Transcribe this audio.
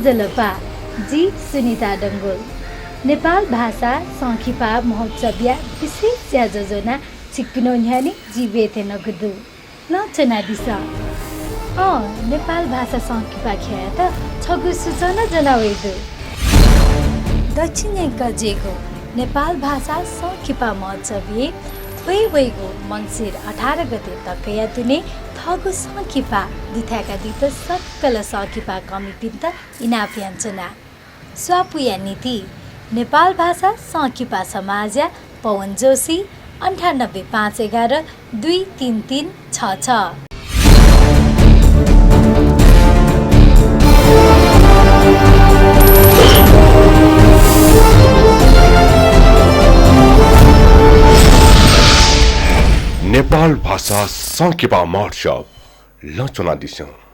जलपा जी सुनिता डङ्गोल नेपाल भाषा सङ्खिपा महोत्सव या विशेष योजना छिक्पिनो न्यानी जीवेते नगदु लचना दिसा नेपाल भाषा सङ्खिपा ख्या त छगु सूचना जनावेदु दक्षिण गजेको नेपाल भाषा सङ्खिपा महोत्सव वैगो मङ्सिर 18 गते तकया दुने थगु सङ्खिपा दिथाका दित सक्कल सङ्खिपा कमिपिन्त इनाफ्याञ्चना स्वापुया नीति नेपाल भाषा सङ्खिपा समाज पवन जोशी 9851 23366 नेपाल भाषा सङ्खिपा महोत्सव लचना दिसौँ।